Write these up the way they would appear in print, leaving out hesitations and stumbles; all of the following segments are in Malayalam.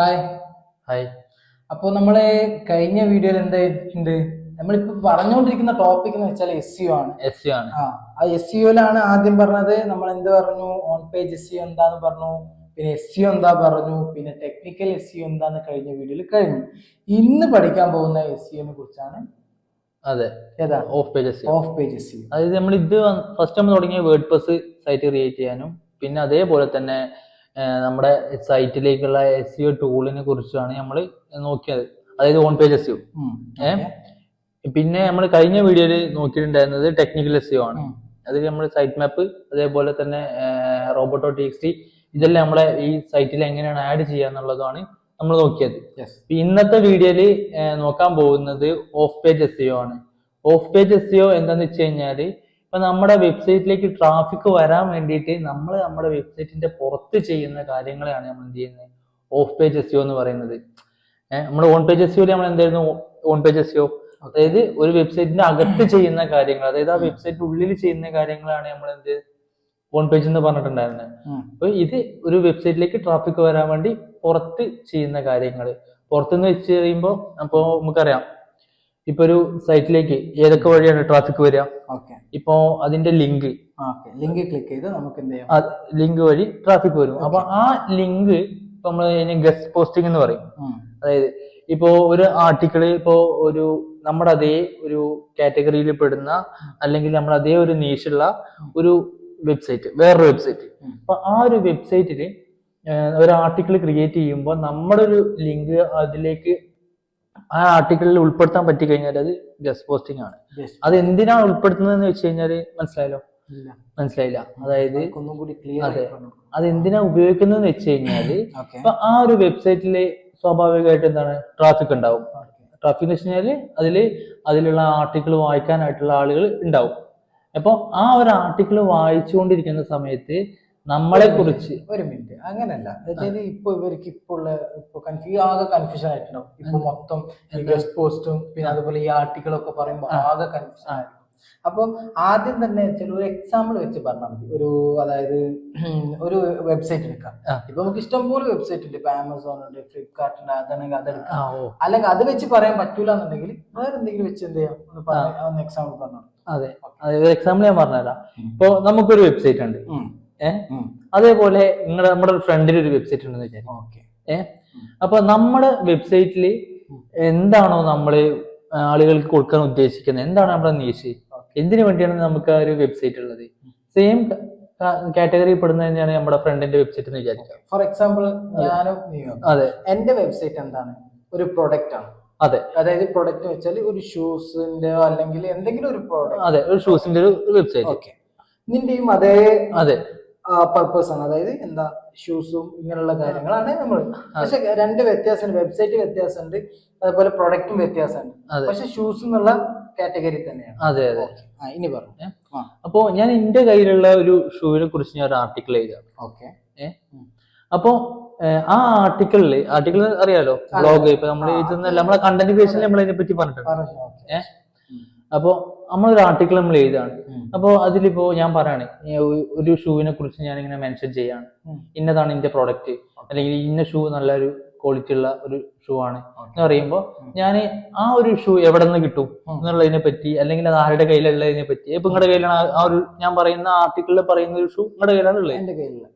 ഹായ്. ഹായ്. അപ്പോൾ നമ്മള് കഴിഞ്ഞ വീഡിയോയിൽ എന്തായിട്ടുണ്ട്, നമ്മളിപ്പോ പറഞ്ഞുകൊണ്ടിരിക്കുന്ന ടോപ്പിക് എന്ന് വെച്ചാൽ SEO ആണ്. SEO ആണ്. ആ SEOയിലാണ് ആദ്യം പറഞ്ഞത്. നമ്മൾ എന്ത് പറഞ്ഞു? ഓൺ പേജ് SEO എന്താന്ന് പറഞ്ഞു, പിന്നെ SEO എന്താ പറഞ്ഞു, പിന്നെ ടെക്നിക്കൽ SEO എന്താന്ന് കഴിഞ്ഞ വീഡിയോയിൽ കഴിഞ്ഞു. ഇന്ന് പഠിക്കാൻ പോകുന്ന SEOനെ കുറിച്ചാണ്. അതെ, ഏതാ? Of page SEO. Of page SEO. അതായത് നമ്മൾ ഫസ്റ്റ് നമ്മൾ തുടങ്ങിയ വേർഡ്പ്രസ് സൈറ്റ് ക്രിയേറ്റ് ചെയ്യാനും പിന്നെ അതേപോലെ തന്നെ നമ്മുടെ സൈറ്റിലേക്കുള്ള SEO ടൂളിനെ കുറിച്ചാണ് നമ്മൾ നോക്കിയത്. അതായത് ഓൺ പേജ് SEO. പിന്നെ നമ്മൾ കഴിഞ്ഞ വീഡിയോയിൽ നോക്കിയിട്ടുണ്ടായിരുന്നത് ടെക്നിക്കൽ SEO ആണ്. അതിൽ നമ്മൾ സൈറ്റ് മാപ്പ്, അതേപോലെ തന്നെ roboto.txt ഇതെല്ലാം നമ്മളെ ഈ സൈറ്റിൽ എങ്ങനെയാണ് ആഡ് ചെയ്യുക എന്നുള്ളതാണ് നമ്മൾ നോക്കിയത്. ഇന്നത്തെ വീഡിയോയിൽ നോക്കാൻ പോകുന്നത് ഓഫ് പേജ് SEO ആണ്. ഓഫ് പേജ് SEO എന്താന്ന് വെച്ച് കഴിഞ്ഞാല് ഇപ്പൊ നമ്മുടെ വെബ്സൈറ്റിലേക്ക് ട്രാഫിക് വരാൻ വേണ്ടിയിട്ട് നമ്മൾ നമ്മുടെ വെബ്സൈറ്റിന്റെ പുറത്ത് ചെയ്യുന്ന കാര്യങ്ങളെയാണ് നമ്മൾ എന്ത് ചെയ്യുന്നത്, ഓഫ് പേജ് SEO എന്ന് പറയുന്നത്. നമ്മുടെ ഓൺ പേജ് SEO നമ്മൾ എന്തായിരുന്നു ഓൺ പേജ് SEO, അതായത് ഒരു വെബ്സൈറ്റിന്റെ അകത്ത് ചെയ്യുന്ന കാര്യങ്ങൾ, അതായത് ആ വെബ്സൈറ്റ് ഉള്ളിൽ ചെയ്യുന്ന കാര്യങ്ങളാണ് നമ്മൾ എന്ത് ഓൺ പേജ് എന്ന് പറഞ്ഞിട്ടുണ്ടായിരുന്നത്. അപ്പൊ ഇത് ഒരു വെബ്സൈറ്റിലേക്ക് ട്രാഫിക് വരാൻ വേണ്ടി പുറത്ത് ചെയ്യുന്ന കാര്യങ്ങൾ. പുറത്തുനിന്ന് വെച്ച് കഴിയുമ്പോൾ അപ്പോ നമുക്കറിയാം, ഇപ്പൊ ഒരു സൈറ്റിലേക്ക് ഏതൊക്കെ വഴിയാണ് ട്രാഫിക് വരിക. ഇപ്പോ അതിന്റെ ലിങ്ക് ക്ലിക്ക് ചെയ്ത് നമുക്ക് എന്ത് ചെയ്യാം, ലിങ്ക് വഴി ട്രാഫിക് വരും. അപ്പൊ ആ ലിങ്ക് നമ്മൾ ഗസ്റ്റ് പോസ്റ്റിംഗ് എന്ന് പറയും. അതായത് ഇപ്പോ ഒരു ആർട്ടിക്കിള് ഇപ്പോ ഒരു നമ്മുടെ അതേ ഒരു കാറ്റഗറിയിൽ പെടുന്ന അല്ലെങ്കിൽ നമ്മുടെ അതേ ഒരു നീഷുള്ള ഒരു വെബ്സൈറ്റ്, വേറൊരു വെബ്സൈറ്റ്. അപ്പൊ ആ ഒരു വെബ്സൈറ്റില് ഒരു ആർട്ടിക്കിൾ ക്രിയേറ്റ് ചെയ്യുമ്പോൾ നമ്മുടെ ഒരു ലിങ്ക് അതിലേക്ക് ആ ആർട്ടിക്കിളിൽ ഉൾപ്പെടുത്താൻ പറ്റി കഴിഞ്ഞാൽ അത് ഗസ്റ്റ് പോസ്റ്റിംഗ് ആണ്. അത് എന്തിനാണ് ഉൾപ്പെടുത്തുന്നതെന്ന് വെച്ച് കഴിഞ്ഞാല് മനസ്സിലായില്ല. അതായത് അതെ, അത് എന്തിനാ ഉപയോഗിക്കുന്നതെന്ന് വെച്ച് കഴിഞ്ഞാല് ഇപ്പൊ ആ ഒരു വെബ്സൈറ്റില് സ്വാഭാവികമായിട്ട് എന്താണ് ട്രാഫിക് ഉണ്ടാവും. ട്രാഫിക് എന്ന് വെച്ച് കഴിഞ്ഞാല് അതിലുള്ള ആർട്ടിക്കിൾ വായിക്കാനായിട്ടുള്ള ആളുകൾ ഉണ്ടാവും. അപ്പൊ ആ ഒരു ആർട്ടിക്കിൾ വായിച്ചുകൊണ്ടിരിക്കുന്ന സമയത്ത് നമ്മളെ കുറിച്ച് ഒരു മിനിറ്റ്, അങ്ങനല്ല. അതായത് ഇപ്പൊ ഇവർക്ക് ഇപ്പൊ കൺഫ്യൂഷൻ ആയിട്ടുണ്ടാവും. ഇപ്പൊ മൊത്തം ഗസ്റ്റ് പോസ്റ്റും പിന്നെ അതുപോലെ ഈ ആർട്ടിക്കിളൊക്കെ പറയുമ്പോൾ ആകെ കൺഫ്യൂഷൻ ആയിരിക്കും. അപ്പൊ ആദ്യം തന്നെ ഒരു എക്സാമ്പിൾ വെച്ച് പറഞ്ഞാൽ മതി. അതായത് ഒരു വെബ്സൈറ്റ് എടുക്കാം. ഇപ്പൊ നമുക്ക് ഇഷ്ടംപോലെ വെബ്സൈറ്റ് ഉണ്ട്. ഇപ്പൊ ആമസോൺ ഉണ്ട്, ഫ്ലിപ്കാർട്ട് ഉണ്ട്, അതാണെങ്കിൽ അതെടുക്കാം. അല്ലെങ്കിൽ അത് വെച്ച് പറയാൻ പറ്റൂല എന്നുണ്ടെങ്കിൽ വേറെ എന്തെങ്കിലും വെച്ച് എന്ത് ചെയ്യാം, ഒന്ന് എക്സാമ്പിൾ പറഞ്ഞു. അതെ, എക്സാമ്പിൾ ഞാൻ പറഞ്ഞുതരാം. ഇപ്പൊ നമുക്കൊരു വെബ്സൈറ്റ് ഉണ്ട്. അതേപോലെ നമ്മുടെ ഒരു ഫ്രണ്ടിൽ ഒരു വെബ്സൈറ്റ് ഉണ്ടെന്ന് വിചാരിക്കും. അപ്പൊ നമ്മുടെ വെബ്സൈറ്റിൽ എന്താണോ നമ്മള് ആളുകൾക്ക് കൊടുക്കാൻ ഉദ്ദേശിക്കുന്നത്, എന്താണ് നമ്മുടെ നീഷ്, എന്തിനു വേണ്ടിയാണ് നമുക്ക് ആ ഒരു വെബ്സൈറ്റ് ഉള്ളത്, സെയിം കാറ്റഗറി പെടുന്നത് തന്നെയാണ് നമ്മുടെ ഫ്രണ്ടിന്റെ വെബ്സൈറ്റ് എന്ന് വിചാരിക്കാം. ഫോർ എക്സാമ്പിൾ അതെ, എന്റെ വെബ്സൈറ്റ് എന്താണ്, ഒരു പ്രൊഡക്റ്റ് ആണ്. അതെ, അതായത് പ്രൊഡക്റ്റ് വെച്ചാൽ ഒരു ഷൂസിന്റെ അല്ലെങ്കിൽ എന്തെങ്കിലും ഒരു പ്രോഡക്റ്റ്. അതെ, ഒരു ഷൂസിന്റെ ഒരു വെബ്സൈറ്റ്. ഓക്കെ, നിന്റെയും അതെ പർപ്പസ് ആണ്. അതായത് എന്താ, ഷൂസും ഇങ്ങനെയുള്ള കാര്യങ്ങളാണ് നമ്മൾ. പക്ഷെ രണ്ട് വ്യത്യാസമുണ്ട്, വെബ്സൈറ്റ് വ്യത്യാസമുണ്ട്, അതുപോലെ പ്രൊഡക്റ്റും വ്യത്യാസമുണ്ട്. പക്ഷെ ഷൂസ് എന്നുള്ള കാറ്റഗറി തന്നെയാണ്. അതെ അതെ. ഇനി പറഞ്ഞു. അപ്പോ ഞാൻ എന്റെ കയ്യിലുള്ള ഒരു ഷൂവിനെ കുറിച്ച് ഞാൻ ഒരു ആർട്ടിക്കിൾ എഴുതാം. ഓക്കെ. അപ്പോ ആ ആർട്ടിക്കിൾ അറിയാലോ, ബ്ലോഗ്. ഇപ്പൊ നമ്മൾ എഴുതുന്ന നമ്മളെ കണ്ടന്റ് പേജിൽ നമ്മൾ അതിനെ പറ്റി പറഞ്ഞിട്ടുണ്ട്. അപ്പോ നമ്മളൊരു ആർട്ടിക്കിൾ നമ്മൾ എഴുതാണ്. അപ്പോ അതിലിപ്പോ ഞാൻ പറയാണ്, ഒരു ഷൂവിനെ കുറിച്ച് ഞാൻ ഇങ്ങനെ മെൻഷൻ ചെയ്യാണ്, ഇന്നതാണ് എന്റെ പ്രോഡക്റ്റ്, അല്ലെങ്കിൽ ഇന്ന ഷൂ നല്ലൊരു ക്വാളിറ്റി ഉള്ള ഒരു ഷൂ ആണ് എന്ന് പറയുമ്പോ ഞാൻ ആ ഒരു ഷൂ എവിടെ നിന്ന് കിട്ടും എന്നുള്ളതിനെ പറ്റി, അല്ലെങ്കിൽ അത് ആരുടെ കയ്യിലുള്ളതിനെ പറ്റി. ഇപ്പൊ നിങ്ങളുടെ കയ്യിലാണ് ആ ഒരു ഞാൻ പറയുന്ന ആർട്ടിക്കിളിൽ പറയുന്ന ഒരു ഷൂ നിങ്ങളുടെ കയ്യിലാണ് ഉള്ളത്, എന്റെ കയ്യിലുള്ള.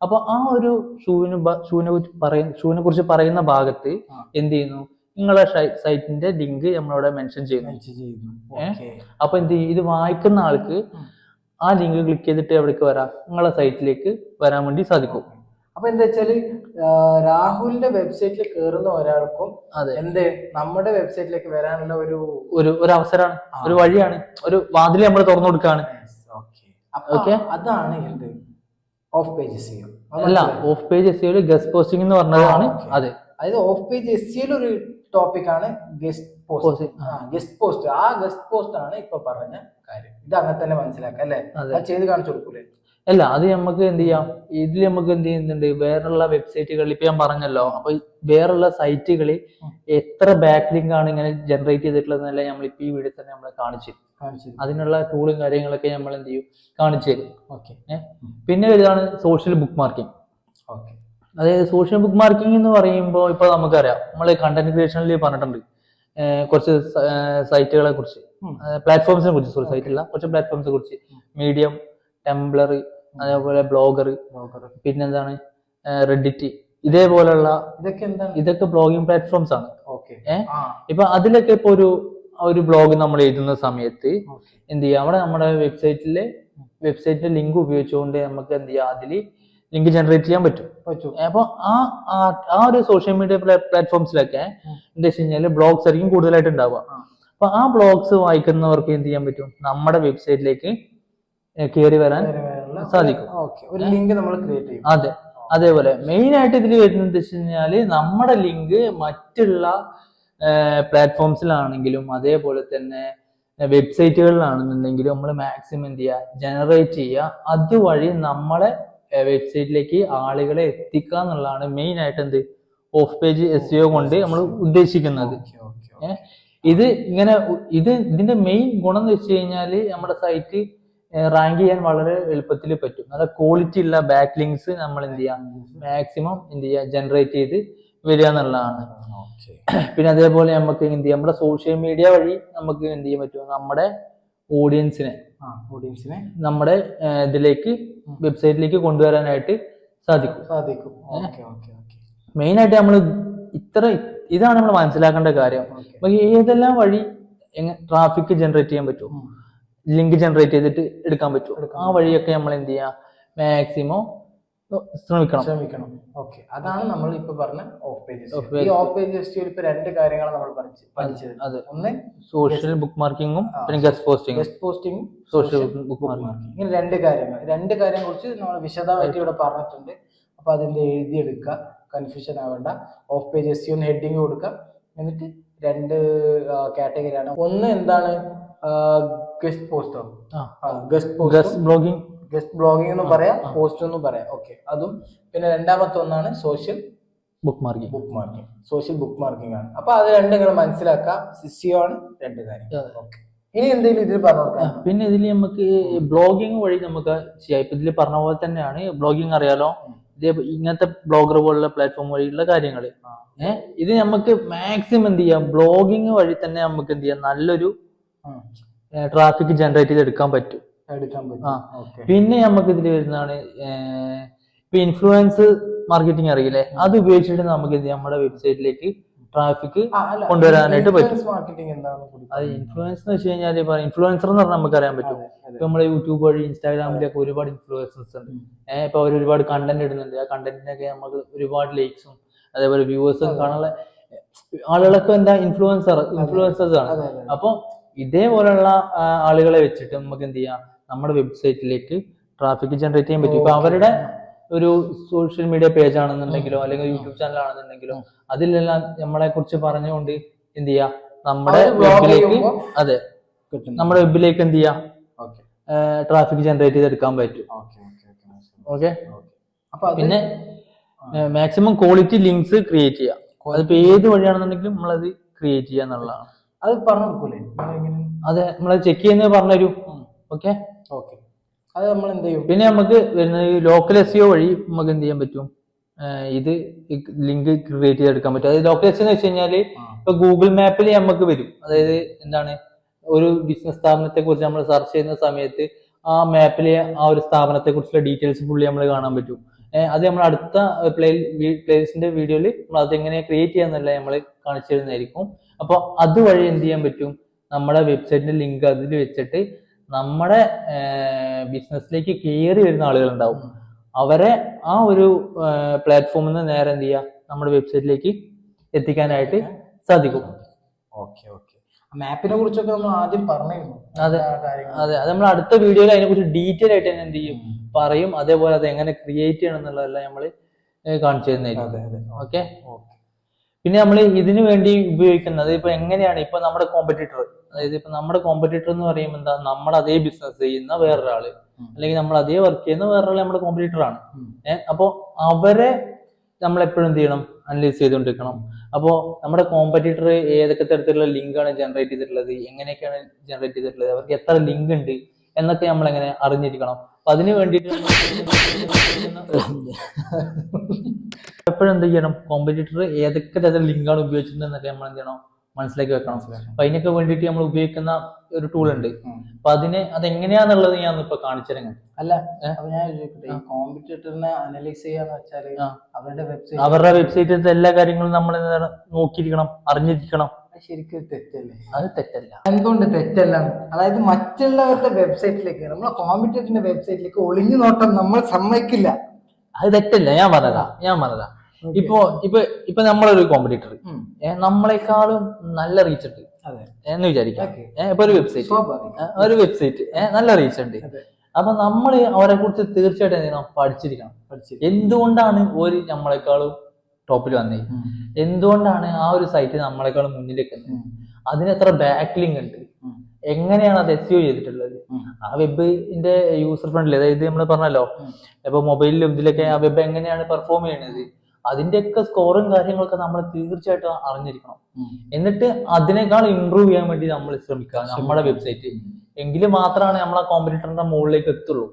അപ്പൊ ആ ഒരു ഷൂവിനെ കുറിച്ച് പറയുന്ന ഭാഗത്ത് എന്ത് ചെയ്യുന്നു, നിങ്ങളെ സൈറ്റിന്റെ ലിങ്ക് നമ്മളവിടെ മെൻഷൻ ചെയ്യുന്നു. അപ്പൊ എന്ത് ചെയ്യും, ഇത് വായിക്കുന്ന ആൾക്ക് ആ ലിങ്ക് ക്ലിക്ക് ചെയ്തിട്ട് എവിടേക്ക് വരാം, നിങ്ങളെ സൈറ്റിലേക്ക് വരാൻ വേണ്ടി സാധിക്കും. അപ്പൊ എന്താ വെച്ചാല് രാഹുലിന്റെ വെബ്സൈറ്റിൽ കയറുന്ന ഒരാൾക്കും എന്ത് നമ്മുടെ വെബ്സൈറ്റിലേക്ക് വരാനുള്ള ഒരു അവസരമാണ്, ഒരു വഴിയാണ്, ഒരു വാതിൽ നമ്മൾ തുറന്നു കൊടുക്കുകയാണ്. അതാണ് എന്ത് ഓഫ് പേജ് SEO. അല്ല, of page SEO guest posting എന്ന് പറഞ്ഞതാണ്. അതെ, അതായത് ഓഫ് പേജ് SEO ഒരു ടോപ്പിക് ആണ് ഗസ്റ്റ് പോസ്റ്റ്. ഗസ്റ്റ് പോസ്റ്റ്, ആ ഗസ്റ്റ് പോസ്റ്റ് ആണ് ഇപ്പൊ പറഞ്ഞ കാര്യം. ഇത് അങ്ങനെ തന്നെ മനസ്സിലാക്കാം അല്ലെ, ചെയ്ത് കാണിച്ചു കൊടുക്കൂലേ? അല്ല, അത് നമുക്ക് എന്ത് ചെയ്യാം, ഇതിൽ നമുക്ക് എന്ത് ചെയ്യുന്നുണ്ട്, വേറുള്ള വെബ്സൈറ്റുകളിൽ ഇപ്പൊ ഞാൻ പറഞ്ഞല്ലോ, അപ്പൊ വേറുള്ള സൈറ്റുകളിൽ എത്ര ബാക്ക് ലിങ്ക് ആണ് ഇങ്ങനെ ജനറേറ്റ് ചെയ്തിട്ടുള്ളതെന്നല്ല നമ്മളിപ്പോ ഈ വീഡിയോ തന്നെ നമ്മൾ കാണിച്ചു. അതിനുള്ള ടൂളും കാര്യങ്ങളൊക്കെ നമ്മൾ എന്ത് ചെയ്യും, കാണിച്ചു തരും. പിന്നെ ഇതാണ് സോഷ്യൽ ബുക്ക് മാർക്കിംഗ്. അതായത് സോഷ്യൽ ബുക്ക് മാർക്കിംഗ് എന്ന് പറയുമ്പോൾ ഇപ്പൊ നമുക്കറിയാം നമ്മൾ കണ്ടന്റ് ക്രിയേഷനിൽ പറഞ്ഞിട്ടുണ്ട് കുറച്ച് സൈറ്റുകളെ കുറിച്ച്, പ്ലാറ്റ്ഫോംസിനെ കുറിച്ച്, സോറി സൈറ്റില്ല, കുറച്ച് പ്ലാറ്റ്ഫോംസിനെ കുറിച്ച്, മീഡിയം, ടെംബ്ലർ, അതേപോലെ ബ്ലോഗർ, പിന്നെന്താണ് റെഡിറ്റ്, ഇതേപോലുള്ള ഇതൊക്കെ ബ്ലോഗിങ് പ്ലാറ്റ്ഫോംസ് ആണ്. ഇപ്പൊ അതിലൊക്കെ ഇപ്പൊ ഒരു ബ്ലോഗ് നമ്മൾ എഴുതുന്ന സമയത്ത് എന്ത് ചെയ്യാം, അവിടെ നമ്മുടെ വെബ്സൈറ്റിലെ ലിങ്ക് ഉപയോഗിച്ചുകൊണ്ട് നമുക്ക് എന്ത് ചെയ്യാം, അതില് ലിങ്ക് ജനറേറ്റ് ചെയ്യാൻ പറ്റും. അപ്പൊ ആ ഒരു സോഷ്യൽ മീഡിയ പ്ലാറ്റ്ഫോംസിലൊക്കെ എന്താ വെച്ച് കഴിഞ്ഞാൽ ബ്ലോഗ്സ് ആയിരിക്കും കൂടുതലായിട്ട് ഉണ്ടാവുക. അപ്പൊ ആ ബ്ലോഗ്സ് വായിക്കുന്നവർക്ക് എന്ത് ചെയ്യാൻ പറ്റും, നമ്മുടെ വെബ്സൈറ്റിലേക്ക് കയറി വരാൻ സാധിക്കും. അതെ, അതേപോലെ മെയിൻ ആയിട്ട് ഇതിൽ വരുന്നത് വെച്ച് കഴിഞ്ഞാല് നമ്മുടെ ലിങ്ക് മറ്റുള്ള പ്ലാറ്റ്ഫോംസിലാണെങ്കിലും അതേപോലെ തന്നെ വെബ്സൈറ്റുകളിലാണെന്നുണ്ടെങ്കിലും നമ്മൾ മാക്സിമം എന്ത് ചെയ്യുക, ജനറേറ്റ് ചെയ്യുക. അതുവഴി നമ്മളെ വെബ്സൈറ്റിലേക്ക് ആളുകളെ എത്തിക്കുക എന്നുള്ളതാണ് മെയിൻ ആയിട്ട് എന്ത് ഓഫ് പേജ് SEO കൊണ്ട് നമ്മൾ ഉദ്ദേശിക്കുന്നത്. ഇതിന്റെ മെയിൻ ഗുണം എന്ന് വെച്ച് കഴിഞ്ഞാല് നമ്മുടെ സൈറ്റ് റാങ്ക് ചെയ്യാൻ വളരെ എളുപ്പത്തിൽ പറ്റും. നല്ല ക്വാളിറ്റി ഉള്ള ബാക്ക് ലിങ്ക്സ് നമ്മൾ എന്ത് ചെയ്യാം, മാക്സിമം എന്ത് ചെയ്യുക, ജനറേറ്റ് ചെയ്ത് വരിക എന്നുള്ളതാണ്. പിന്നെ അതേപോലെ നമുക്ക് എന്ത് ചെയ്യാം, നമ്മുടെ സോഷ്യൽ മീഡിയ വഴി നമുക്ക് എന്ത് ചെയ്യാൻ പറ്റും, നമ്മുടെ ഓഡിയൻസിനെ നമ്മുടെ ഇതിലേക്ക് വെബ്സൈറ്റിലേക്ക് കൊണ്ടുവരാനായിട്ട് സാധിക്കും. മെയിൻ ആയിട്ട് നമ്മൾ ഇതാണ് നമ്മൾ മനസ്സിലാക്കേണ്ട കാര്യം. ഏതെല്ലാം വഴി ട്രാഫിക് ജനറേറ്റ് ചെയ്യാൻ പറ്റും, ലിങ്ക് ജനറേറ്റ് ചെയ്തിട്ട് എടുക്കാൻ പറ്റും, ആ വഴിയൊക്കെ നമ്മൾ എന്ത് ചെയ്യാം, മാക്സിമം ശ്രമിക്കണം. അതാണ് നമ്മൾ ഇപ്പൊ പറഞ്ഞ ഓഫ് പേജ്. ഈ ഓഫ് പേജ് SEO ഇപ്പൊ രണ്ട് കാര്യങ്ങളാണ് നമ്മൾ പഠിച്ചത്. ഒന്ന് സോഷ്യൽ ബുക്ക് മാർക്കിങ്ങും പിന്നെ ഗസ്റ്റ് പോസ്റ്റിംഗും സോഷ്യൽ ബുക്ക് മാർക്കിംഗ്. ഇങ്ങനെ രണ്ട് കാര്യം കുറിച്ച് നമ്മൾ വിശദമായിട്ട് ഇവിടെ പറഞ്ഞിട്ടുണ്ട്. അപ്പൊ അതിന്റെ എഴുതിയെടുക്കുക, കൺഫ്യൂഷൻ ആവേണ്ട. ഓഫ് പേജ് SEO ഹെഡിങ് കൊടുക്കുക. എന്നിട്ട് രണ്ട് കാറ്റഗറിയാണ്. ഒന്ന് എന്താണ്, ഗസ്റ്റ് പോസ്റ്റോ, ഗസ്റ്റ് ബ്ലോഗിംഗ് എന്നും പറയാം, പോസ്റ്റ് എന്നും പറയാം. അതും പിന്നെ രണ്ടാമത്തെ ഒന്നാണ് social book marking. Social book marking ആണ്. അപ്പൊ അത് രണ്ടും നിങ്ങൾ മനസ്സിലാക്കാം. SEO ആണ് രണ്ട് കാര്യം. ഇനി എന്തെങ്കിലും ഇതിൽ പറഞ്ഞു. പിന്നെ ഇതിൽ നമുക്ക് ബ്ലോഗിംഗ് വഴി നമുക്ക് ചെയ്യാം. ഇപ്പൊ ഇതിൽ പറഞ്ഞ പോലെ തന്നെയാണ് ബ്ലോഗിംഗ്, അറിയാലോ, ഇങ്ങനത്തെ ബ്ലോഗർ പോലുള്ള പ്ലാറ്റ്ഫോം വഴിയുള്ള കാര്യങ്ങൾ. ഇത് നമുക്ക് മാക്സിമം എന്ത് ചെയ്യാം, ബ്ലോഗിംഗ് വഴി തന്നെ നമുക്ക് എന്ത് ചെയ്യാം, നല്ലൊരു ട്രാഫിക് ജനറേറ്റ് ചെയ്ത് എടുക്കാൻ പറ്റും. പിന്നെ നമുക്ക് ഇതിൽ വരുന്നതാണ് ഇപ്പൊ ഇൻഫ്ലുവൻസ് മാർക്കറ്റിംഗ് അറിയില്ലേ, അത് ഉപയോഗിച്ചിട്ട് നമുക്ക് എന്ത് ചെയ്യാം, നമ്മുടെ വെബ്സൈറ്റിലേക്ക് ട്രാഫിക് കൊണ്ടുവരാനായിട്ട് പറ്റും. അത് ഇൻഫ്ലുവൻസ് എന്ന് വെച്ച് കഴിഞ്ഞാൽ ഇൻഫ്ലുവൻസർ എന്ന് പറഞ്ഞാൽ നമുക്ക് അറിയാൻ പറ്റും. ഇപ്പൊ നമ്മുടെ യൂട്യൂബ് വഴി ഇൻസ്റ്റാഗ്രാമിലൊക്കെ ഒരുപാട് ഇൻഫ്ലുവൻസേഴ്സ് ഉണ്ട്. ഇപ്പൊ അവർ ഒരുപാട് കണ്ടന്റ് ഇടുന്നുണ്ട്. ആ കണ്ടന്റിനൊക്കെ നമുക്ക് ഒരുപാട് ലൈക്സും അതേപോലെ വ്യൂവേഴ്സും കാണാനുള്ള ആളുകളൊക്കെ എന്താ ഇൻഫ്ലുവൻസേഴ്സ് ആണ്. അപ്പൊ ഇതേപോലുള്ള ആളുകളെ വെച്ചിട്ട് നമുക്ക് എന്ത് ചെയ്യാം, നമ്മുടെ വെബ്സൈറ്റിലേക്ക് ട്രാഫിക് ജനറേറ്റ് ചെയ്യാൻ പറ്റും. ഇപ്പൊ അവരുടെ ഒരു സോഷ്യൽ മീഡിയ പേജ് ആണെന്നുണ്ടെങ്കിലോ അല്ലെങ്കിൽ യൂട്യൂബ് ചാനൽ ആണെന്നുണ്ടെങ്കിലോ അതിലെല്ലാം നമ്മളെ കുറിച്ച് പറഞ്ഞുകൊണ്ട് എന്ത് ചെയ്യാം, നമ്മുടെ വെബിലേക്ക് നമ്മുടെ വെബിലേക്ക് എന്ത് ചെയ്യാം, ട്രാഫിക് ജനറേറ്റ് ചെയ്തെടുക്കാൻ പറ്റും. പിന്നെ മാക്സിമം ക്വാളിറ്റി ലിങ്ക്സ് ക്രിയേറ്റ് ചെയ്യാം. അതിപ്പോ ഏത് വഴിയാണെന്നുണ്ടെങ്കിലും നമ്മളത് ക്രിയേറ്റ് ചെയ്യുക എന്നുള്ളതാണ്. അത് പറഞ്ഞു കൊടുക്കൂലേ? അതെ, നമ്മളത് ചെക്ക് ചെയ്യുന്നത് പറഞ്ഞുതരും. ഓക്കെ, അത് നമ്മൾ എന്ത് ചെയ്യും. പിന്നെ നമുക്ക് വരുന്നത് ലോക്കൽ SEO വഴി നമുക്ക് എന്ത് ചെയ്യാൻ പറ്റും, ഇത് ലിങ്ക് ക്രിയേറ്റ് ചെയ്തെടുക്കാൻ പറ്റും. അതായത് ലോക്കൽ SEO എന്ന് വെച്ച് കഴിഞ്ഞാല് ഇപ്പൊ ഗൂഗിൾ മാപ്പിൽ നമുക്ക് വരും. അതായത് എന്താണ്, ഒരു ബിസിനസ് സ്ഥാപനത്തെ കുറിച്ച് നമ്മൾ സെർച്ച് ചെയ്യുന്ന സമയത്ത് ആ മാപ്പിലെ ആ ഒരു സ്ഥാപനത്തെ കുറിച്ചുള്ള ഡീറ്റെയിൽസ് ഫുള്ളി നമ്മൾ കാണാൻ പറ്റും. അത് നമ്മൾ അടുത്ത പ്ലേലിസ്റ്റിന്റെ വീഡിയോയിൽ നമ്മൾ അതെങ്ങനെ ക്രിയേറ്റ് ചെയ്യാന്നല്ല നമ്മൾ കാണിച്ചു തരുന്നതായിരിക്കും. അപ്പൊ അതുവഴി എന്ത് ചെയ്യാൻ പറ്റും, നമ്മുടെ വെബ്സൈറ്റിന്റെ ലിങ്ക് അതിൽ വെച്ചിട്ട് നമ്മുടെ ബിസിനസ്സിലേക്ക് കയറി വരുന്ന ആളുകളുണ്ടാവും, അവരെ ആ ഒരു പ്ലാറ്റ്ഫോമിൽ നിന്ന് നേരെ എന്ത് ചെയ്യുക, നമ്മുടെ വെബ്സൈറ്റിലേക്ക് എത്തിക്കാനായിട്ട് സാധിക്കും. മാപ്പിനെ കുറിച്ചൊക്കെ നമ്മൾ ആദ്യം പറഞ്ഞിരുന്നു. അതെ, അത് നമ്മൾ അടുത്ത വീഡിയോയിൽ അതിനെ കുറിച്ച് ഡീറ്റെയിൽ ആയിട്ട് തന്നെ എന്ത് ചെയ്യും പറയും. അതേപോലെ അത് എങ്ങനെ ക്രിയേറ്റ് ചെയ്യണം എന്നുള്ളതെല്ലാം നമ്മൾ കാണിച്ചു തരുന്നതായിരിക്കും. ഓക്കെ, പിന്നെ നമ്മൾ ഇതിനു വേണ്ടി ഉപയോഗിക്കുന്നത് ഇപ്പൊ എങ്ങനെയാണ്, ഇപ്പൊ നമ്മുടെ കോമ്പറ്റീറ്റർ, അതായത് ഇപ്പൊ നമ്മുടെ കോമ്പറ്റീറ്റർ എന്ന് പറയുമ്പോൾ എന്താ, നമ്മുടെ അതേ ബിസിനസ് ചെയ്യുന്ന വേറൊരാള് അല്ലെങ്കിൽ നമ്മൾ അതേ വർക്ക് ചെയ്യുന്ന വേറൊരാൾ നമ്മുടെ കോമ്പറ്റീറ്റർ ആണ്. അപ്പോ അവരെ നമ്മൾ എപ്പോഴും എന്ത് ചെയ്യണം, അനലൈസ് ചെയ്തുകൊണ്ടിരിക്കണം. അപ്പോൾ നമ്മുടെ കോമ്പറ്റീറ്റർ ഏതൊക്കെ തരത്തിലുള്ള ലിങ്കാണ് ജനറേറ്റ് ചെയ്തിട്ടുള്ളത്, എങ്ങനെയൊക്കെയാണ് ജനറേറ്റ് ചെയ്തിട്ടുള്ളത്, അവർക്ക് എത്ര ലിങ്ക് ഉണ്ട് എന്നൊക്കെ നമ്മൾ എങ്ങനെ അറിഞ്ഞിരിക്കണം. അപ്പൊ അതിന് വേണ്ടിയിട്ട് എപ്പോഴും എന്ത് ചെയ്യണം, കോമ്പറ്റീറ്റർ ഏതൊക്കെ തരം ലിങ്കാണ് ഉപയോഗിച്ചിട്ടുണ്ടെന്നൊക്കെ നമ്മൾ എന്ത് ചെയ്യണം, മനസ്സിലാക്കി വെക്കണം. അപ്പൊ അതിനൊക്കെ വേണ്ടിയിട്ട് നമ്മൾ ഉപയോഗിക്കുന്ന ഒരു ടൂൾ ഉണ്ട്. അപ്പൊ അതെങ്ങനെയാന്നുള്ളത് ഞാൻ ഇപ്പൊ കാണിച്ചു തരാം. അല്ല, അപ്പൊ ഞാൻ ഈ കോമ്പറ്റീറ്ററിനെ അനലൈസ് ചെയ്യാന്ന് വെച്ചാല് അവരുടെ വെബ്സൈറ്റിലത്തെ എല്ലാ കാര്യങ്ങളും നമ്മൾ നോക്കിയിരിക്കണം, അറിഞ്ഞിരിക്കണം. ശരിക്കും തെറ്റല്ലേ? അത് തെറ്റല്ല. എന്തുകൊണ്ട് തെറ്റല്ല? അതായത് മറ്റുള്ളവരുടെ വെബ്സൈറ്റിലേക്ക്, നമ്മളെ കോമ്പറ്റീറ്ററിന്റെ വെബ്സൈറ്റിലേക്ക് ഒളിഞ്ഞു നോട്ടം നമ്മൾ സമ്മതിക്കില്ല. അത് തെറ്റല്ല, ഞാൻ പറഞ്ഞതാ. ഇപ്പൊ നമ്മളൊരു കോമ്പറ്റീറ്റർ നമ്മളെക്കാളും നല്ല റീച്ച് ഉണ്ട് എന്ന് വിചാരിക്കാം. ഇപ്പൊ ഒരു വെബ്സൈറ്റ് നല്ല റീച്ച് ഉണ്ട്. അപ്പൊ നമ്മൾ അവരെ കുറിച്ച് തീർച്ചയായിട്ടും എന്ത് ചെയ്യണം, പഠിച്ചിരിക്കണം. എന്തുകൊണ്ടാണ് ഒരു നമ്മളെക്കാളും ടോപ്പിൽ വന്നേ, എന്തുകൊണ്ടാണ് ആ ഒരു സൈറ്റ് നമ്മളെക്കാളും മുന്നിലേക്ക് വന്നത്, അതിന് എത്ര ബാക്ക് ലിങ്ക് ഉണ്ട്, എങ്ങനെയാണ് അത് SEO ചെയ്തിട്ടുള്ളത്, ആ വെബിന്റെ യൂസർ ഫ്രണ്ട്ലി, അതായത് നമ്മൾ പറഞ്ഞല്ലോ ഇപ്പൊ മൊബൈലിലും ഇതിലൊക്കെ ആ വെബ് എങ്ങനെയാണ് പെർഫോം ചെയ്യുന്നത്, അതിന്റെയൊക്കെ സ്കോറും കാര്യങ്ങളൊക്കെ നമ്മൾ തീർച്ചയായിട്ടും അറിഞ്ഞിരിക്കണം. എന്നിട്ട് അതിനേക്കാൾ ഇമ്പ്രൂവ് ചെയ്യാൻ വേണ്ടി നമ്മൾ ശ്രമിക്കുക നമ്മുടെ വെബ്സൈറ്റ്. എങ്കിൽ മാത്രമാണ് നമ്മളെ കോമ്പറ്റീറ്ററിന്റെ മുകളിലേക്ക് എത്തുള്ളൂ.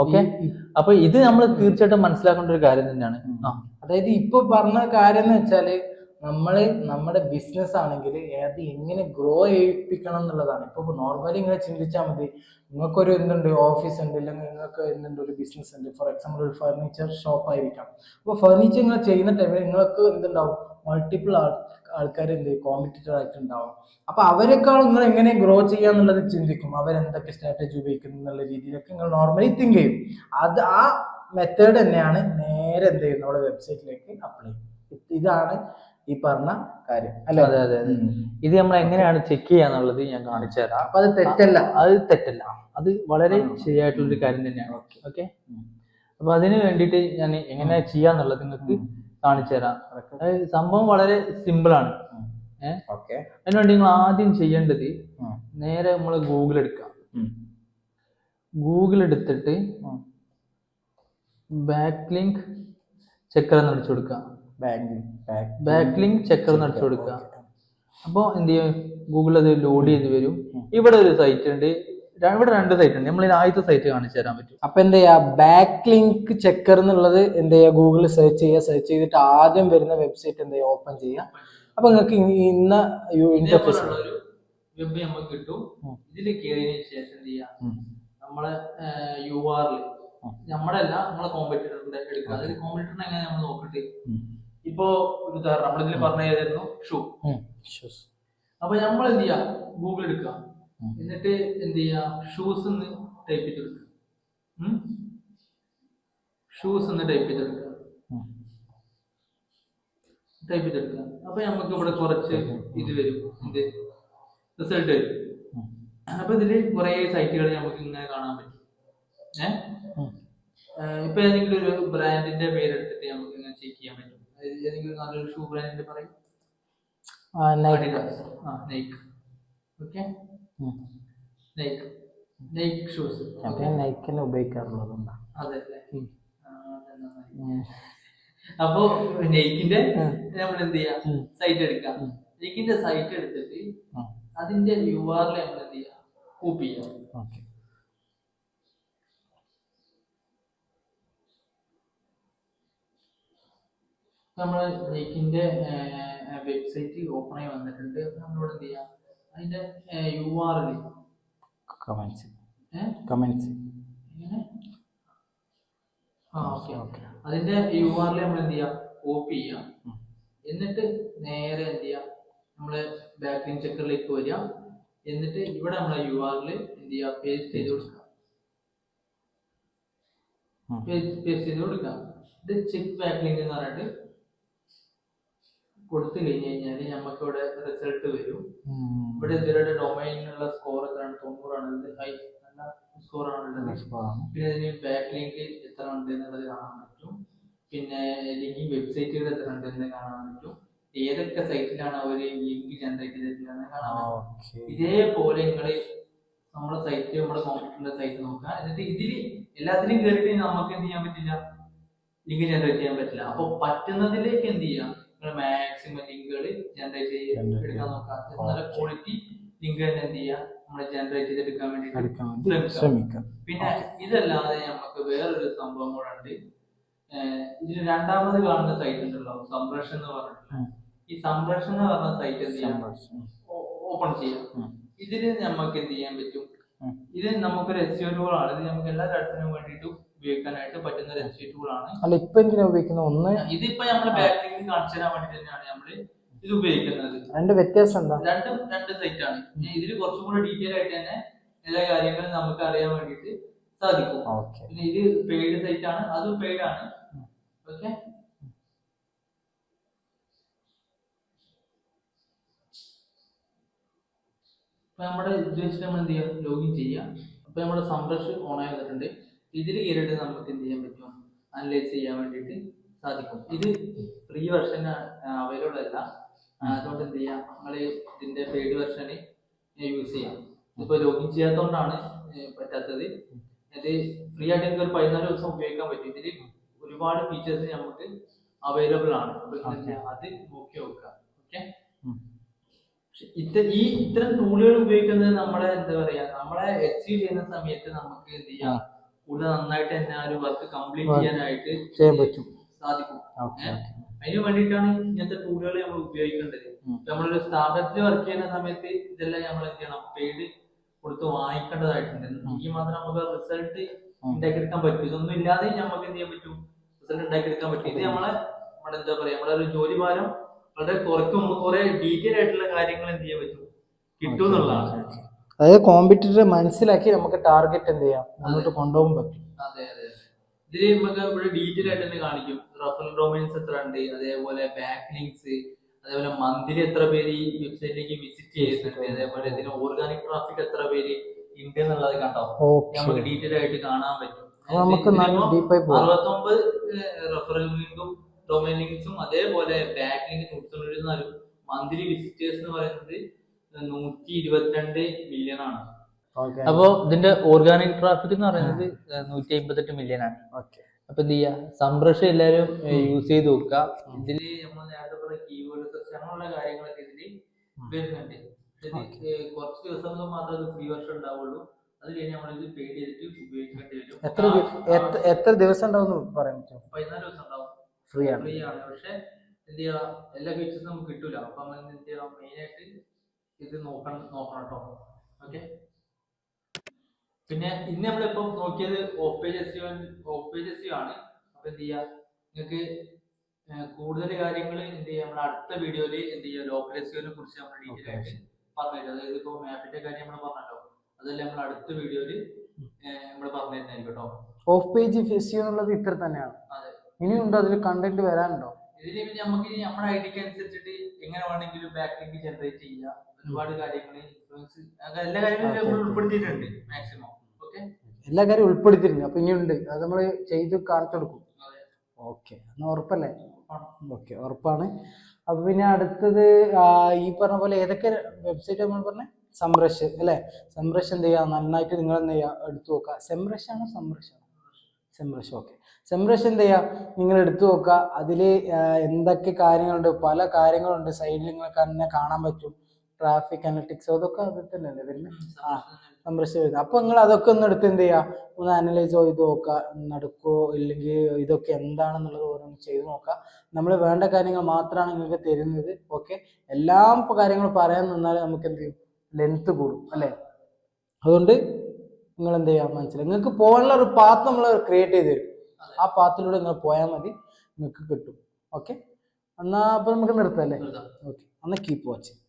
ഓക്കെ, അപ്പൊ ഇത് നമ്മൾ തീർച്ചയായിട്ടും മനസ്സിലാക്കേണ്ട ഒരു കാര്യം തന്നെയാണ്. അതായത് ഇപ്പൊ പറഞ്ഞ കാര്യം എന്ന് വെച്ചാല് നമ്മുടെ ബിസിനസ് ആണെങ്കിൽ അത് എങ്ങനെ ഗ്രോ ചെയ്യിപ്പിക്കണം എന്നുള്ളതാണ്. ഇപ്പൊ നോർമലി ഇങ്ങനെ ചിന്തിച്ചാൽ മതി, നിങ്ങൾക്കൊരു എന്തുണ്ട്, ഓഫീസ് ഉണ്ട്, അല്ലെങ്കിൽ നിങ്ങൾക്ക് എന്തുണ്ട്, ഒരു ബിസിനസ് ഉണ്ട്. ഫോർ എക്സാമ്പിൾ ഒരു ഫർണിച്ചർ ഷോപ്പ് ആയിരിക്കാം. അപ്പോൾ ഫർണിച്ചർ നിങ്ങൾ ചെയ്യുന്ന ടൈമിൽ നിങ്ങൾക്ക് എന്തുണ്ടാവും, മൾട്ടിപ്പിൾ ആൾക്കാർ എന്ത് കോമ്പറ്റീറ്റർ ആയിട്ടുണ്ടാവും. അപ്പൊ അവരെക്കാളും നിങ്ങൾ എങ്ങനെ ഗ്രോ ചെയ്യാന്നുള്ളത് ചിന്തിക്കും, അവരെന്തൊക്കെ സ്ട്രാറ്റജി ഉപയോഗിക്കുന്നു എന്നുള്ള രീതിയിലൊക്കെ നിങ്ങൾ നോർമലി തിങ്ക് ചെയ്യും. അത് ആ മെത്തേഡ് തന്നെയാണ് നേരെ എന്ത് ചെയ്യും, നമ്മുടെ വെബ്സൈറ്റിലേക്ക് അപ്ലൈ ചെയ്യും. ഇതാണ് ഈ പറഞ്ഞ കാര്യം അല്ലെ? അതെ. ഇത് നമ്മൾ എങ്ങനെയാണ് ചെക്ക് ചെയ്യാന്നുള്ളത് ഞാൻ കാണിച്ചു തരാം. അപ്പൊ അത് തെറ്റല്ല, അത് വളരെ ശരിയായിട്ടുള്ളൊരു കാര്യം തന്നെയാണ്. ഓക്കെ, അപ്പൊ അതിന് വേണ്ടിയിട്ട് ഞാൻ എങ്ങനെ ചെയ്യാന്നുള്ളത് നിങ്ങൾക്ക് കാണിച്ചു തരാം. സംഭവം വളരെ സിമ്പിൾ ആണ്. അതിനുവേണ്ടി നിങ്ങൾ ആദ്യം ചെയ്യേണ്ടത്, നേരെ നമ്മൾ ഗൂഗിൾ എടുക്കാം. ഗൂഗിൾ എടുത്തിട്ട് ബാക്ക് ലിങ്ക് ചെക്കർ എന്ന് അടിച്ചു കൊടുക്കുക. ബാക്ക് ലിങ്ക് ചെക്കർ എന്ന് അടിച്ചു കൊടുക്കുക. അപ്പോൾ എന്ത് ചെയ്യും, ഗൂഗിൾ അത് ലോഡ് ചെയ്ത് വരും. ഇവിടെ ഒരു സൈറ്റ് ഉണ്ട്, ഇവിടെ 2 സൈറ്റ് ഉണ്ട്. നമ്മൾ ആദ്യത്തെ സൈറ്റ് കാണിച്ചു തരാൻ പറ്റും. അപ്പൊ എന്ത് ചെയ്യാ, ബാക്ക് ലിങ്ക് ചെക്കർ എന്നുള്ളത് എന്ത് ചെയ്യാ, ഗൂഗിളിൽ സെർച്ച് ചെയ്തിട്ട് ആദ്യം വരുന്ന വെബ്സൈറ്റ് എന്ത് ചെയ്യാ, ഓപ്പൺ ചെയ്യാം. അപ്പൊ നിങ്ങൾക്ക് ഇന്ന ഇന്റർഫേസ് വെബ് നമുക്ക് കിട്ടും. ഇതിൽ കയറിയതിനു ശേഷം എന്ത് ചെയ്യാം, നമ്മളെ URL നമ്മളെ കോമ്പറ്റീറ്ററിന്റെ എടുക്കുക. അതായത് കോമ്പറ്റീറ്ററിനെ എങ്ങനെ നമ്മൾ നോക്കട്ടെ. ഇപ്പോ ഒരു ഉദാഹരണം നമ്മളിതിൽ പറഞ്ഞ ഏതായിരുന്നു, ഷൂസ്. അപ്പൊ നമ്മൾ എന്ത് ചെയ്യാ, ഗൂഗിൾ എടുക്കുക, എന്നിട്ട് എന്ത് ചെയ്യാ, ഷൂസ് എന്ന് ടൈപ്പ് ചെയ്തെടുക്കുക. അപ്പൊ നമുക്ക് ഇവിടെ കുറച്ച് ഇത് വരും, എന്ത് റിസൾട്ട് വരും. അപ്പൊ ഇതില് കുറെ സൈറ്റുകൾ നമുക്ക് ഇങ്ങനെ കാണാൻ പറ്റും. ഇപ്പൊ ഏതെങ്കിലും ഒരു ബ്രാൻഡിന്റെ പേരെടുത്തിട്ട് നമുക്ക് ഇങ്ങനെ ചെക്ക് ചെയ്യാൻ പറ്റും. ഏതെങ്കിലും നല്ലൊരു ഷൂ ബ്രാൻഡിന്റെ പറയും, നൈക്ക്. Okay, Nike shoes. നൈക്കിനെ ഉപയോഗിക്കാറുള്ളതുണ്ടോ? അതെ. അപ്പൊ നൈക്കിന്റെ നമ്മൾ എന്ത് ചെയ്യാം, സൈറ്റ് എടുക്കാം. നൈക്കിന്റെ സൈറ്റ് എടുത്തിട്ട് അതിന്റെ URL നമ്മൾ എന്ത് ചെയ്യാം, കോപ്പി ചെയ്യാം. നമ്മൾ നൈക്കിന്റെ വെബ്സൈറ്റ് ഓപ്പൺ ആയി വന്നിട്ടുണ്ട്. നമ്മളിവിടെ എന്ത് ചെയ്യാം, അതിന്റെ URL കമന്റ്സ് അതിന്റെ URL നമ്മൾ എന്ത് ചെയ്യാം, കോപ്പി ചെയ്യാം. എന്നിട്ട് നേരെ എന്ത് ചെയ്യാം, നമ്മള് ബാക്ക് ലിങ്ക് ചെക്കറിലേക്ക് വരിക. എന്നിട്ട് ഇവിടെ നമ്മളെ URL എന്ത് ചെയ്യാം, പേസ്റ്റ് ചെയ്ത് കൊടുക്കാം. ഇത് ചെക്ക് ബാക്ക് ലിങ്ക് എന്ന് പറഞ്ഞിട്ട് കൊടുത്തു കഴിഞ്ഞു കഴിഞ്ഞാൽ നമുക്ക് ഇവിടെ റിസൾട്ട് വരും. ഇവിടെ ഇവരുടെ ഡൊമൈനിനുള്ള സ്കോർ എത്രയാണ്, 90 ആണ്. ഹൈ നല്ല സ്കോർ ആണുള്ളത്. പിന്നെ അതിന് ബാക്ക് ലിങ്ക് എത്ര ഉണ്ട് എന്നുള്ളത് കാണാൻ പറ്റും. പിന്നെ ലിങ്കിങ് വെബ്സൈറ്റുകൾ എത്ര ഉണ്ട് എന്ന് കാണാൻ പറ്റും. ഏതൊക്കെ സൈറ്റിലാണ് അവർ ലിങ്ക് ജനറേറ്റ് ചെയ്തിട്ടുണ്ടെന്ന് കാണാൻ പറ്റും. ഇതേപോലെ നിങ്ങള് നമ്മുടെ സൈറ്റ്, നമ്മുടെ കോമ്പറ്റീറ്ററിന്റെ സൈറ്റ് നോക്കുക. എന്നിട്ട് ഇതിൽ എല്ലാത്തിനും കയറിയിട്ട് നമുക്ക് എന്ത് ചെയ്യാൻ പറ്റില്ല, ലിങ്ക് ജനറേറ്റ് ചെയ്യാൻ പറ്റില്ല. അപ്പൊ പറ്റുന്നതിലേക്ക് എന്ത് ചെയ്യാം, മാക്സിമം ലിങ്കുകൾ ജനറേറ്റ് എടുക്കാൻ നോക്കാം. നല്ല ക്വാളിറ്റി ലിങ്ക് തന്നെ എന്ത് ചെയ്യാം നമ്മൾ ജനറേറ്റ് ചെയ്തെടുക്കാൻ എടുക്കാൻ വേണ്ടി ശ്രമിക്കാം. പിന്നെ ഇതല്ലാതെ നമുക്ക് വേറൊരു സംഭവം കൂടെ ഉണ്ട്. ഇതിൽ രണ്ടാമത് കാണുന്ന സൈറ്റ് ഉണ്ടല്ലോ സംരക്ഷണം എന്ന് പറഞ്ഞിട്ടുള്ള, ഈ സംരക്ഷണം എന്ന് പറഞ്ഞ സൈറ്റ് എന്ത് ചെയ്യാം ഓപ്പൺ ചെയ്യാം. ഇതിൽ നമുക്ക് എന്ത് ചെയ്യാൻ പറ്റും, ഇത് നമുക്കൊരു SEO ടൂൾ ആണ്. ഇത് നമുക്ക് എല്ലാ കാര്യത്തിനും വേണ്ടിയിട്ട് ഉപയോഗിക്കാനായിട്ട് പറ്റുന്ന ഒരു SEO ടൂൾ ആണ്. അല്ല ഇപ്പൊ എന്തിനാ ഉപയോഗിക്കുന്നത്? ഒന്ന് ഇതിപ്പോ നമ്മള് ബാക്കിൽ കാണിച്ചു തരാൻ വേണ്ടി തന്നെയാണ് നമ്മള് ഇത് ഉപയോഗിക്കുന്നത്. രണ്ട് വ്യത്യാസം എന്താ? രണ്ട് സൈറ്റ് ആണ്. ഇതിൽ കുറച്ചും കൂടെ ഡീറ്റെയിൽ ആയിട്ട് തന്നെ എല്ലാ കാര്യങ്ങളും നമുക്ക് അറിയാൻ വേണ്ടിയിട്ട് സാധിക്കും. പിന്നെ ഇത് പെയ്ഡ് സൈറ്റ് ആണ്, അതും പെയ്ഡ് ആണ്. ഓക്കെ, അപ്പൊ നമ്മുടെ ഇത് വെച്ചിട്ട് നമ്മൾ എന്ത് ചെയ്യാം, ലോഗിൻ ചെയ്യാം. അപ്പൊ നമ്മുടെ സംരക്ഷണം ഓൺ ആയി വന്നിട്ടുണ്ട്. ഇതിൽ കയറിയിട്ട് നമുക്ക് എന്ത് ചെയ്യാൻ പറ്റും, അനലൈസ് ചെയ്യാൻ വേണ്ടിയിട്ട് സാധിക്കും. ഇത് ഫ്രീ വെർഷൻ അവൈലബിൾ അല്ല, അതുകൊണ്ട് എന്ത് ചെയ്യാം, നമ്മൾ ഇതിന്റെ പെയ്ഡ് വെർഷൻ യൂസ് ചെയ്യാം. ഇപ്പൊ ലോഗിൻ ചെയ്യാത്തതുകൊണ്ടാണ് പറ്റാത്തത്. ഇത് ഫ്രീ ആയിട്ട് നിങ്ങൾക്ക് ഒരു 14 ദിവസം ഉപയോഗിക്കാൻ പറ്റും. ഇതിൽ ഒരുപാട് ഫീച്ചേഴ്സ് നമുക്ക് അവൈലബിൾ ആണ്. അത് നോക്കി നോക്കുക. ഓക്കെ, ഇത്തരം ടൂളുകൾ ഉപയോഗിക്കുന്നത് നമ്മളെ എന്താ പറയാ, നമ്മളെ SEO ചെയ്യുന്ന സമയത്ത് നമുക്ക് എന്ത് ചെയ്യാം, കൂടുതൽ നന്നായിട്ട് തന്നെ ആ ഒരു വർക്ക് കംപ്ലീറ്റ് ചെയ്യാനായിട്ട് സാധിക്കും. അതിന് വേണ്ടിയിട്ടാണ് ഇങ്ങനത്തെ ടൂളുകൾ നമ്മൾ ഉപയോഗിക്കേണ്ടത്. നമ്മളൊരു സ്ഥാപനത്തിൽ വർക്ക് ചെയ്യുന്ന സമയത്ത് ഇതെല്ലാം നമ്മൾ എന്ത് ചെയ്യണം, പെയ്ഡ് കൊടുത്ത് വാങ്ങിക്കേണ്ടതായിട്ടുണ്ട്. ഈ മാത്രം നമുക്ക് റിസൾട്ട് ഉണ്ടാക്കിയെടുക്കാൻ പറ്റും. ഇതൊന്നും ഇല്ലാതെ നമുക്ക് എന്ത് ചെയ്യാൻ പറ്റും, റിസൾട്ട് ഉണ്ടാക്കിയെടുക്കാൻ പറ്റും. ഇത് നമ്മളെ എന്താ പറയാ, നമ്മളെ ഒരു ജോലി ഭാരം വളരെ കുറയ്ക്കുമ്പോൾ കുറെ ഡീറ്റെയിൽ ആയിട്ടുള്ള കാര്യങ്ങൾ എന്ത് ചെയ്യാൻ പറ്റും, കിട്ടും എന്നുള്ളതാണ്. അതായത് കോമ്പറ്റീറ്റർ മനസ്സിലാക്കി നമുക്ക് ടാർഗറ്റ് എന്ത് ചെയ്യാം, മുന്നോട്ട് കൊണ്ടുപോകാൻ പറ്റും. അതെ അതെ, ഇതിൽ നമുക്ക് ഇവിടെ ഡീറ്റെയിൽ ആയിട്ട് തന്നെ കാണിക്കും. റഫറൽ ഡൊമൈൻസ് എത്ര ഉണ്ട്, അതേപോലെ ബാക്ക് ലിങ്ക്സ്, അതേപോലെ മന്ത്ലി എത്ര പേര് ഈ വെബ്സൈറ്റിലേക്ക് വിസിറ്റ് ചെയ്യുന്നുണ്ട്, അതേപോലെ ഇതിന് ഓർഗാനിക് ട്രാഫിക് എത്ര പേര് ഉണ്ട് എന്നുള്ളത് കണ്ടോ, നമുക്ക് ഡീറ്റെയിൽ ആയിട്ട് കാണാൻ പറ്റും. 69 റഫറൽ ലിങ്കും ഡൊമൈൻ ലിങ്ക്സും അതേപോലെ ബാക്ക് ലിങ്ക് 194. മന്ത്ലി വിസിറ്റേഴ്സ് എന്ന് പറയുന്നത് 122 മില്യൺ ആണ്. അപ്പോ ഇതിന്റെ ഓർഗാനിക് ട്രാഫിക് എന്ന് പറയുന്നത് 158 മില്യൺ ആണ്. അപ്പൊ എന്ത് ചെയ്യാ, സംരക്ഷണം എല്ലാവരും യൂസ് ചെയ്ത് നോക്കുക. ഇതില് നമ്മൾ നേരത്തെ പറഞ്ഞ കീവേഡ് സെർച്ച് അങ്ങനെയുള്ള കാര്യങ്ങളൊക്കെ ഇതില് വരുന്നുണ്ട്. കുറച്ച് ദിവസങ്ങൾ മാത്രമേ ഇത് ഫ്രീ വെർഷൻ ഉണ്ടാവുള്ളൂ. അത് കഴിഞ്ഞ് നമ്മളിത് പെയ്ഡ് ചെയ്തിട്ട് ഉപയോഗിക്കേണ്ടി വരും. എത്ര ദിവസം ഉണ്ടാവും പറയാൻ പറ്റും? 14 ദിവസം ഉണ്ടാവും. ഫ്രീ ആണ്. പക്ഷെ എന്ത് ചെയ്യണം, എല്ലാ ഫീച്ചേഴ്സും നമുക്ക് കിട്ടൂല. അപ്പൊ നമ്മൾ എന്ത് ചെയ്യണം, മെയിൻ ആയിട്ട് ഇത് നോക്കണം കേട്ടോ. ഓക്കെ, പിന്നെ ഇന്ന് നമ്മളിപ്പോ നോക്കിയത് ഓഫ് പേജ് SEO ആണ്. അപ്പൊ എന്ത് ചെയ്യാ, നിങ്ങൾക്ക് കൂടുതൽ കാര്യങ്ങൾ എന്ത് ചെയ്യാം, നമ്മുടെ അടുത്ത വീഡിയോയില് എന്ത് ചെയ്യാം, ലോക്കൽ SEO കുറിച്ച് നമ്മൾ ഡീറ്റെയിൽ ആയിട്ട് പറഞ്ഞുതരും. അതായത് ഇപ്പൊ മാപ്പിന്റെ കാര്യം നമ്മൾ പറഞ്ഞല്ലോ, അതല്ല നമ്മൾ അടുത്ത വീഡിയോയില് നമ്മൾ പറഞ്ഞു തരുന്നതായിരിക്കും കേട്ടോ. ഓഫ് പേജ് SEO എന്നുള്ളത് ഇത്ര തന്നെയാണ്. അതെ, ഇനിയുണ്ടോ അതിൽ കണ്ടന്റ് വരാനുണ്ടോ? ഇതിൽ നമുക്ക് നമ്മുടെ ഐഡിക്ക് അനുസരിച്ചിട്ട് എങ്ങനെ വേണമെങ്കിലും ബാക്ക് ലിങ്ക് ജനറേറ്റ് ചെയ്യാം. ഒരുപാട് കാര്യങ്ങൾ ഇൻഫ്ലുവൻസ് എല്ലാ കാര്യങ്ങളും നമ്മൾ ഉൾപ്പെടുത്തിയിട്ടുണ്ട് മാക്സിമം. ഓക്കെ, എല്ലാ കാര്യം ഉൾപ്പെടുത്തിയിട്ടുണ്ട്. അപ്പൊ ഇനിയുണ്ട്, അത് നമ്മൾ ചെയ്ത് കാണിച്ചു കൊടുക്കും. ഓക്കെ, എന്നാ ഉറപ്പല്ലേ? ഓക്കെ, ഉറപ്പാണ്. അപ്പൊ പിന്നെ അടുത്തത് ഈ പറഞ്ഞ പോലെ ഏതൊക്കെ വെബ്സൈറ്റ് നമ്മൾ പറഞ്ഞ സംരക്ഷ അല്ലെ, സംരക്ഷ എന്ത് ചെയ്യാം, നന്നായിട്ട് നിങ്ങൾ എന്ത് ചെയ്യാ, എടുത്തു നോക്കുക. സംരക്ഷ ഓക്കെ, സംരക്ഷ എന്ത് ചെയ്യാം, നിങ്ങൾ എടുത്തു നോക്കുക. അതിൽ എന്തൊക്കെ കാര്യങ്ങളുണ്ട്, പല കാര്യങ്ങളുണ്ട്. സൈഡിൽ നിങ്ങൾക്ക് തന്നെ കാണാൻ പറ്റും. ട്രാഫിക് അനലിറ്റിക്സ് അതൊക്കെ അത് തന്നെയല്ലേ വരുന്നത്? സംരക്ഷ വരുന്നത്. അപ്പൊ നിങ്ങൾ അതൊക്കെ ഒന്ന് എടുത്ത് എന്ത് ചെയ്യുക, ഒന്ന് അനലൈസ് ചെയ്ത് നോക്കുക, നടക്കുമോ ഇല്ലെങ്കിൽ ഇതൊക്കെ എന്താണെന്നുള്ളത് ഓരോന്ന് ചെയ്ത് നോക്കുക. നമ്മൾ വേണ്ട കാര്യങ്ങൾ മാത്രമാണ് നിങ്ങൾക്ക് തരുന്നത്. ഓക്കെ, എല്ലാ കാര്യങ്ങളും പറയാൻ നിന്നാൽ നമുക്ക് എന്ത് ചെയ്യും, ലെങ്ത് കൂടും അല്ലേ. അതുകൊണ്ട് നിങ്ങൾ എന്ത് ചെയ്യാം, മനസ്സിലായി, നിങ്ങൾക്ക് പോകാനുള്ള ഒരു പാത്ത് നമ്മൾ ക്രിയേറ്റ് ചെയ്ത് തരും. ആ പാത്തിലൂടെ നിങ്ങൾ പോയാൽ മതി, നിങ്ങൾക്ക് കിട്ടും. ഓക്കെ, എന്നാ അപ്പൊ നമുക്ക് നിർത്താം അല്ലേ? ഓക്കെ, എന്നാൽ കീപ്പ് വാച്ചിങ്.